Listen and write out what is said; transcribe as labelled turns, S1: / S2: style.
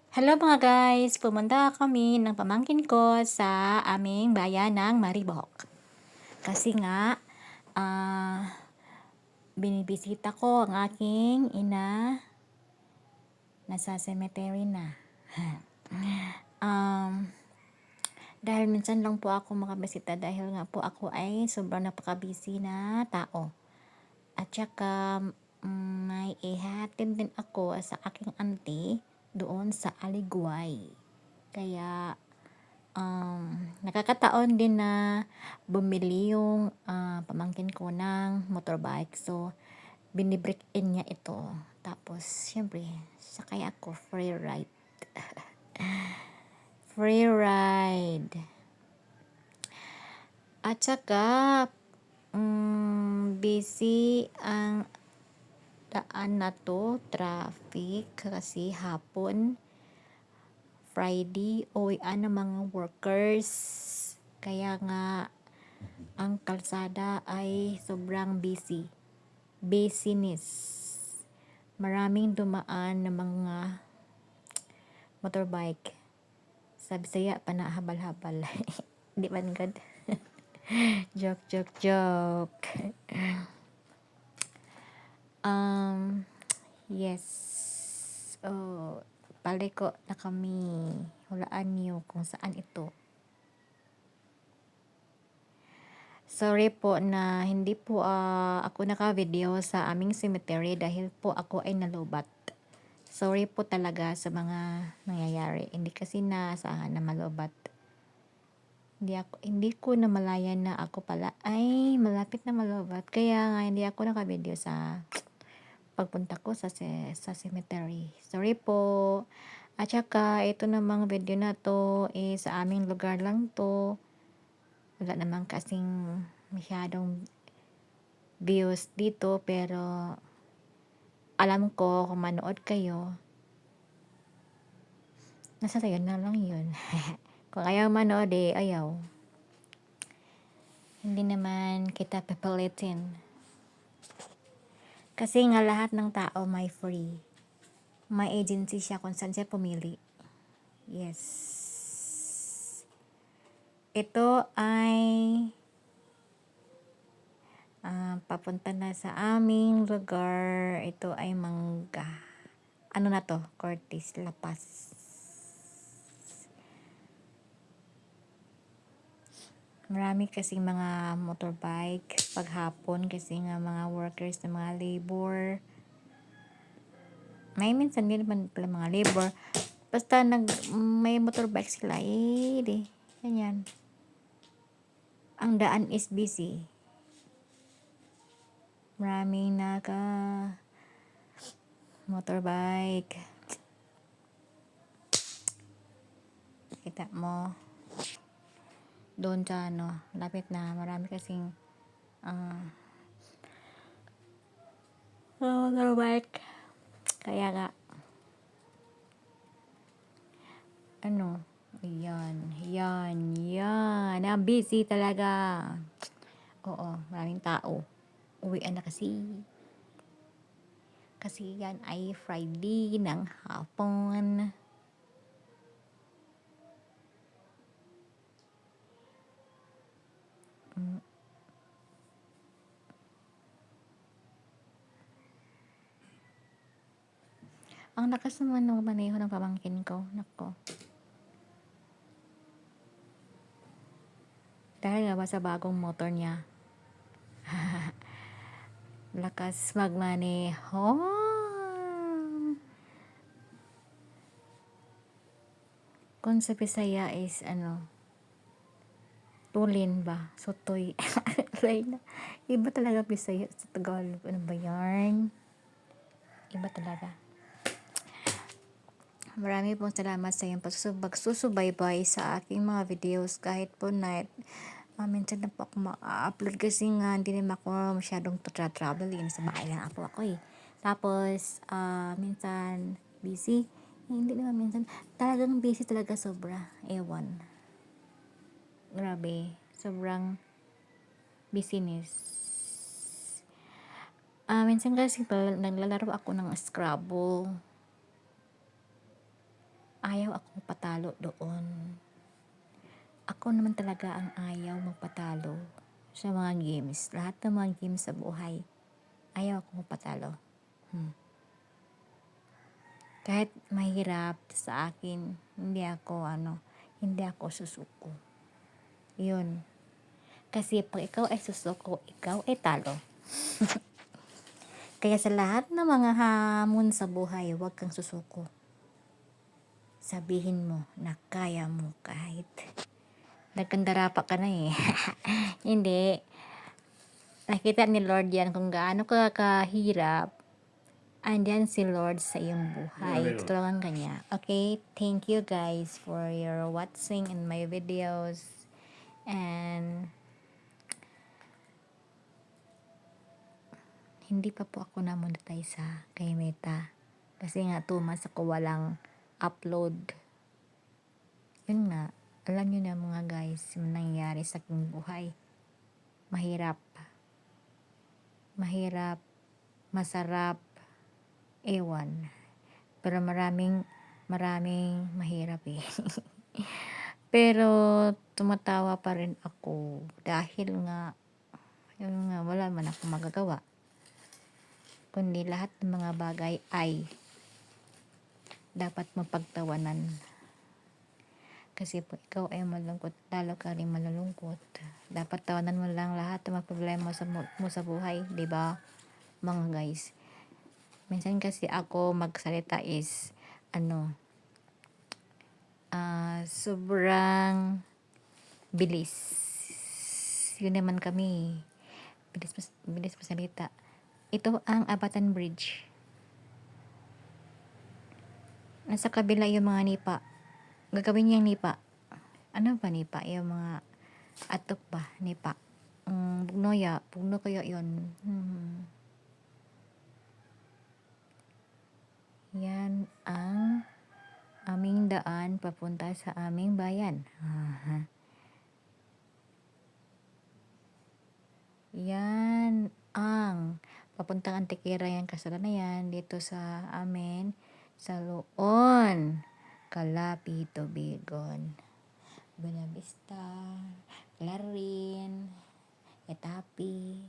S1: Hello mga guys! Pumunta kami ng pamangkin ko sa aming bayan ng Maribok. Kasi nga, binibisita ko ang aking ina nasa cemetery na. um, dahil minsan lang po ako makabisita dahil nga po ako ay sobrang napaka-busy na tao. At saka, may ihatid din ako sa aking auntie doon sa Aliguay. Kaya, nakakataon din na bumili yung pamangkin ko ng motorbike. So, binibreak in niya ito. Tapos, syempre, sakay ako, free ride. Free ride. At saka, busy ang daan na to, traffic, kasi hapon, Friday, uwian ng mga workers. Kaya nga, ang kalsada ay sobrang busy. Busyness. Maraming dumaan na mga motorbike. Sa Bisaya, panahabal-habal. Di ba good? Joke, joke, joke. Yes. Oh, paliko na kami. Hulaan niyo kung saan ito. Sorry po na hindi po ako naka-video sa aming cemetery dahil po ako ay nalobat. Sorry po talaga sa mga nangyayari. Hindi kasi naasahan na malobat. Hindi ko namalayan na ako pala ay malapit na malobat. Kaya nga hindi ako naka-video sa pagpunta ko sa cemetery. Sorry po. At saka ito namang video na to sa aming lugar lang to. Wala naman kasing masyadong views dito, pero alam ko kung manood kayo, nasa sayo na lang yun. Kung ayaw manood ayaw. Hindi naman kita pipilitin. Kasi nga lahat ng tao may free. May agency siya kung saan siya pumili. Yes. Ito ay papunta na sa aming lugar. Ito ay Mangga. Ano na to? Cortes, La Paz. Marami kasi mga motorbike paghapon kasi nga mga workers na mga labor. May minsan din naman pala mga labor. Basta may motorbike sila di. Ganyan. Ang daan is busy. Maraming motorbike. Kita mo. Doon sa lapit na marami kasing motorbike. Kaya nga yan. Busy talaga. Oo, maraming tao. Uwian na kasi. Kasi yan ay Friday ng hapon. Ang lakas naman ng maneho ng pamangkin ko. Nako. Dahil nga ba sa bagong motor niya. Lakas magmaneho. Kung sa Bisaya is tulin ba? Sotoy. Iba talaga Bisaya sa Tagalog. Ano ba yarn? Iba talaga. Marami pong salamat sa iyong pagsusubaybay sa aking mga videos kahit po night. Minsan na po ako ma-upload kasi nga hindi naman ako masyadong traveling. Sa bahay lang ako Tapos, minsan busy. Hindi naman minsan. Talagang busy talaga sobra. Ewan. Grabe. Sobrang busyness. Minsan kasi naglalaro ako ng Scrabble. ayaw akong patalo doon. Ako naman talaga ang ayaw magpatalo sa mga games. Lahat ng mga games sa buhay, ayaw akong patalo. Kahit mahirap sa akin, hindi ako susuko. Yun. Kasi pag ikaw ay susuko, ikaw ay talo. Kaya sa lahat ng mga hamon sa buhay, huwag kang susuko. Sabihin mo na kaya mo kahit nagkandarapa ka na eh. Hindi. Nakita ni Lord yan kung gaano ka kahirap. Andyan si Lord sa iyong buhay. Tutulungan ka niya. Okay? Thank you guys for your watching in my videos. And hindi pa po ako na-monetize kay Meta. Kasi nga 2 months ako walang upload. Yun nga. Alam nyo na mga guys, yung nangyayari sa aking buhay. Mahirap. Mahirap. Masarap. Ewan. Pero maraming mahirap eh. Pero tumatawa pa rin ako dahil nga yun nga, wala man ako magagawa. Kundi lahat ng mga bagay ay dapat mapagtawanan. Kasi po ikaw ay malungkot, lalo ka rin malulungkot. Dapat tawanan mo lang lahat ng mga problema mo sa buhay, 'di ba? Mga guys. Minsan kasi ako magsalita is sobrang bilis. Yun naman kami. Bilis masalita. Ito ang Abatan Bridge. Nasa kabila yung mga nipa. Gagawin niyang nipa. Ano ba nipa? Yung mga atok ba? Nipa. Pugno kaya yun. Yan ang aming daan papunta sa aming bayan. Yan ang papuntang Antikira yan, kasala na yan dito sa amin sa Loon, Calapito, Bigon, Buenavista, Clarin, Etapi,